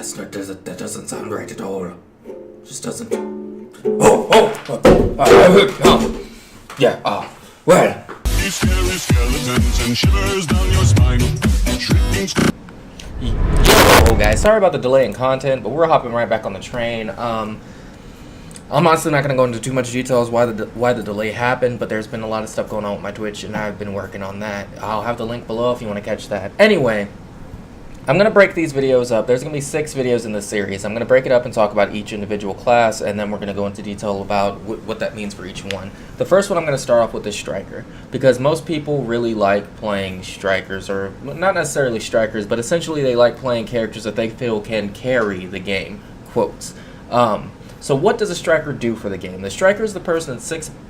that doesn't sound right at all. Just doesn't. Well. Scary skeletons and shivers down your spine. Yo, guys, sorry about the delay in content, but we're hopping right back on the train. I'm honestly not going to go into too much details why the delay happened, but there's been a lot of stuff going on with my Twitch, and I've been working on that. I'll have the link below if you want to catch that. Anyway, I'm going to break these videos up. There's going to be 6 videos in this series. I'm going to break it up and talk about each individual class, and then we're going to go into detail about what that means for each one. The first one I'm going to start off with is Striker, because most people really like playing Strikers, or not necessarily Strikers, but essentially they like playing characters that they feel can carry the game, quotes. So what does a Striker do for the game? The Striker is the person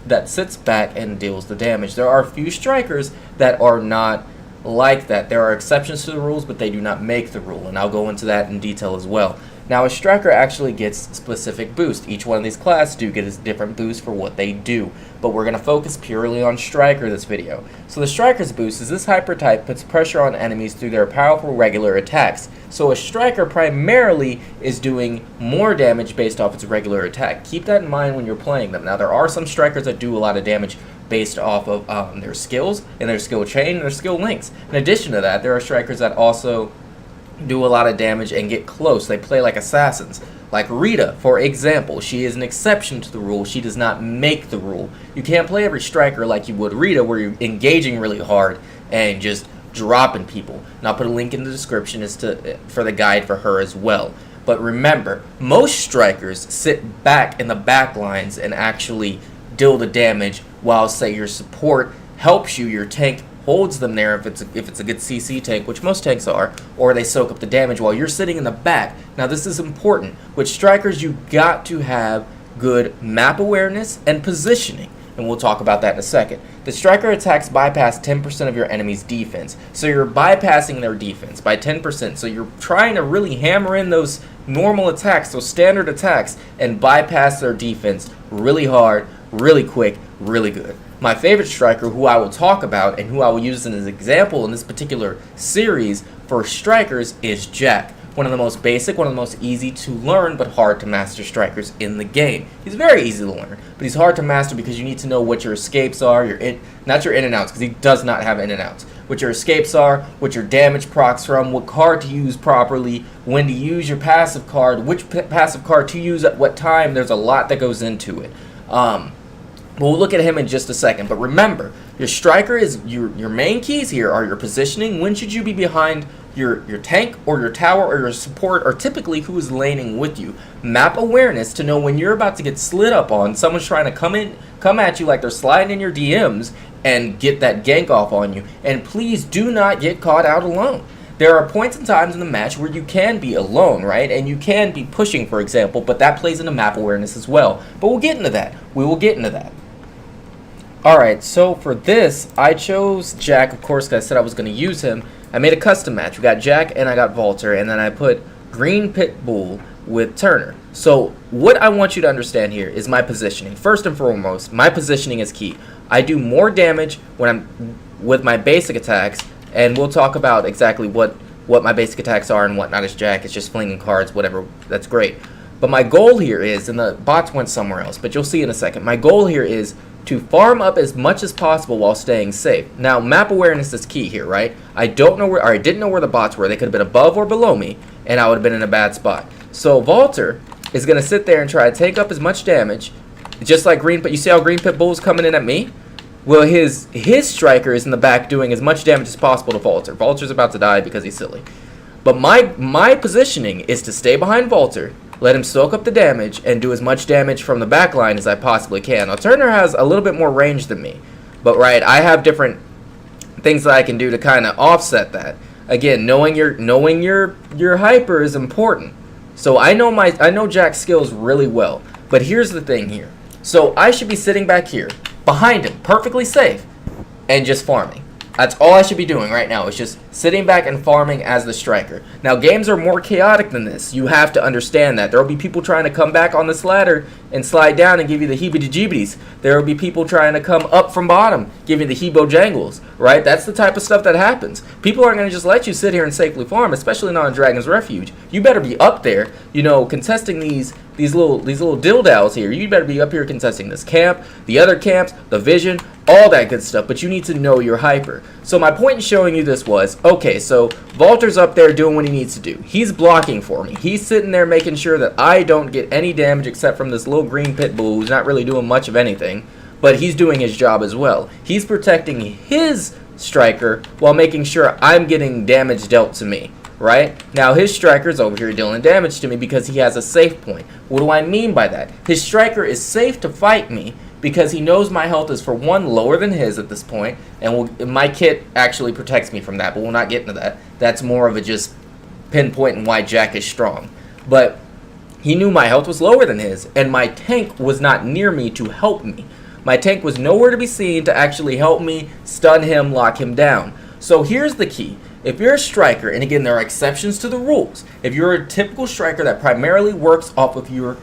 that sits back and deals the damage. There are a few Strikers that are not like that. There are exceptions to the rules, but they do not make the rule, and I'll go into that in detail as well. Now, a Striker actually gets specific boosts. Each one of these classes do get a different boost for what they do, but we're going to focus purely on Striker this video. So the Striker's boost is this hyper type puts pressure on enemies through their powerful regular attacks. So a Striker primarily is doing more damage based off its regular attack. Keep that in mind when you're playing them. Now, there are some Strikers that do a lot of damage based off of their skills and their skill chain and their skill links. In addition to that, there are Strikers that also do a lot of damage and get close. They play like assassins. Like Ryta, for example. She is an exception to the rule. She does not make the rule. You can't play every Striker like you would Ryta, where you're engaging really hard and just dropping people. And I'll put a link in the description for the guide for her as well. But remember, most Strikers sit back in the back lines and actually deal the damage, while say your support helps you, your tank holds them there if it's a good CC tank, which most tanks are, or they soak up the damage while you're sitting in the back. Now this is important. With Strikers, you got to have good map awareness and positioning, and we'll talk about that in a second. The Striker attacks bypass 10% of your enemy's defense, so you're bypassing their defense by 10%, so you're trying to really hammer in those normal attacks, those standard attacks, and bypass their defense really hard, really quick, really good. My favorite Striker, who I will talk about and who I will use as an example in this particular series for Strikers, is Jack. One of the most basic, one of the most easy to learn but hard to master Strikers in the game. He's very easy to learn, but he's hard to master because you need to know what your escapes are, not your in and outs, because he does not have in and outs. What your escapes are, what your damage procs from, what card to use properly, when to use your passive card, which passive card to use at what time. There's a lot that goes into it. We'll look at him in just a second, but remember, your Striker is your main keys here are your positioning. When should you be behind your tank or your tower or your support, or typically who is laning with you? Map awareness to know when you're about to get slid up on, someone's trying to come at you like they're sliding in your DMs and get that gank off on you. And please do not get caught out alone. There are points and times in the match where you can be alone, right? And you can be pushing, for example, but that plays into map awareness as well. But we'll get into that. We will get into that. Alright, so for this, I chose Jack, of course, because I said I was going to use him. I made a custom match. We got Jack and I got Walter, and then I put Green Pit Bull with Turner. So what I want you to understand here is my positioning. First and foremost, my positioning is key. I do more damage when I'm with my basic attacks, and we'll talk about exactly what my basic attacks are and whatnot as Jack. It's just flinging cards, whatever. That's great. But my goal here is, and the bots went somewhere else, but you'll see in a second. My goal here is to farm up as much as possible while staying safe. Now, map awareness is key here, right? I didn't know where the bots were. They could have been above or below me, and I would have been in a bad spot. So Walter is going to sit there and try to take up as much damage, just like Green Pit. You see how Green Pit Bull's coming in at me? Well, his Striker is in the back doing as much damage as possible to Walter. Walter's about to die because he's silly. But my positioning is to stay behind Walter, let him soak up the damage, and do as much damage from the back line as I possibly can. Now, Turner has a little bit more range than me, but right, I have different things that I can do to kind of offset that. Again, knowing your hyper is important. So I know Jack's skills really well, but here's the thing here. So I should be sitting back here, behind him, perfectly safe, and just farming. That's all I should be doing right now, is just sitting back and farming as the striker. Now, games are more chaotic than this. You have to understand that. There will be people trying to come back on this ladder and slide down and give you the heebie-jeebies. There will be people trying to come up from bottom, give you the hebo-jangles, right? That's the type of stuff that happens. People aren't going to just let you sit here and safely farm, especially not in Dragon's Refuge. You better be up there, you know, contesting these little dildows here. You better be up here contesting this camp, the other camps, the vision, all that good stuff, but you need to know your hyper. So my point in showing you this was, okay, so Valter's up there doing what he needs to do. He's blocking for me. He's sitting there making sure that I don't get any damage except from this little green pit bull who's not really doing much of anything, but he's doing his job as well. He's protecting his striker while making sure I'm getting damage dealt to me. Right? Now, his striker's over here dealing damage to me because he has a safe point. What do I mean by that? His striker is safe to fight me because he knows my health is, for one, lower than his at this point, and my kit actually protects me from that, but we'll not get into that. That's more of a just pinpointing why Jack is strong. But he knew my health was lower than his, and my tank was not near me to help me. My tank was nowhere to be seen to actually help me stun him, lock him down. So here's the key. If you're a striker, and again, there are exceptions to the rules. If you're a typical striker that primarily works off of your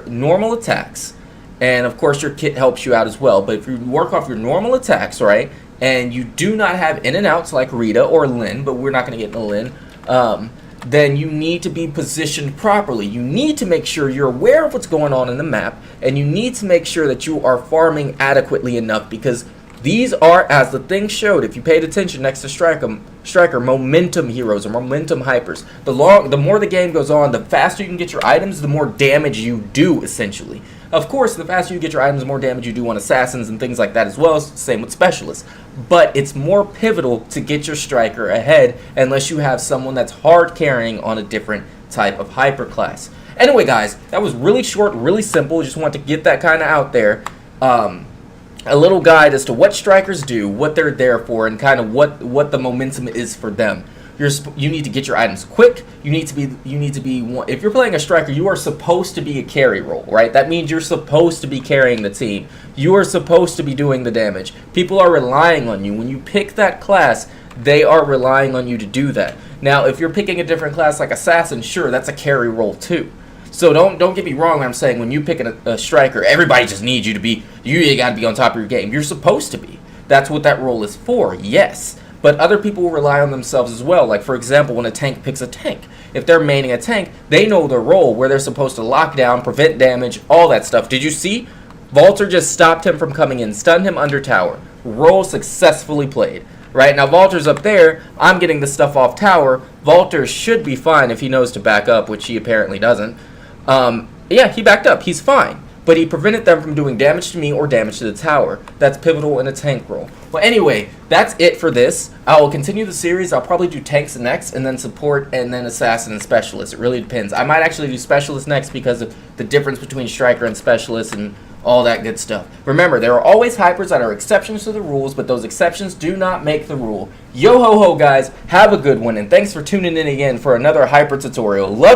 normal attacks, and of course your kit helps you out as well, but if you work off your normal attacks, right, and you do not have in and outs like Ryta or Lyn, but we're not going to get into Lyn, then you need to be positioned properly. You need to make sure you're aware of what's going on in the map, and you need to make sure that you are farming adequately enough, because these are, as the thing showed, if you paid attention next to striker, momentum heroes or momentum hypers. The more the game goes on, the faster you can get your items, the more damage you do, essentially. Of course, the faster you get your items, the more damage you do on assassins and things like that as well. Same with specialists. But it's more pivotal to get your striker ahead unless you have someone that's hard carrying on a different type of hyper class. Anyway, guys, that was really short, really simple. Just want to get that kind of out there. A little guide as to what strikers do, what they're there for, and kind of what the momentum is for them. You need to get your items quick. You need to be. If you're playing a striker, you are supposed to be a carry role, right? That means you're supposed to be carrying the team. You are supposed to be doing the damage. People are relying on you. When you pick that class, they are relying on you to do that. Now, if you're picking a different class like assassin, sure, that's a carry role too. So don't get me wrong when I'm saying when you pick a striker, everybody just needs you to be, you got to be on top of your game. You're supposed to be. That's what that role is for, yes. But other people will rely on themselves as well. Like, for example, when a tank picks a tank. If they're maining a tank, they know their role, where they're supposed to lock down, prevent damage, all that stuff. Did you see? Valter just stopped him from coming in, stunned him under tower. Role successfully played. Right, now Valter's up there, I'm getting the stuff off tower. Valter should be fine if he knows to back up, which he apparently doesn't. Yeah, he backed up. He's fine. But he prevented them from doing damage to me or damage to the tower. That's pivotal in a tank role. Well, anyway, that's it for this. I will continue the series. I'll probably do tanks next, and then support, and then assassin and specialist. It really depends. I might actually do specialist next because of the difference between striker and specialist and all that good stuff. Remember, there are always hypers that are exceptions to the rules, but those exceptions do not make the rule. Yo ho ho, guys. Have a good one, and thanks for tuning in again for another hyper tutorial. Love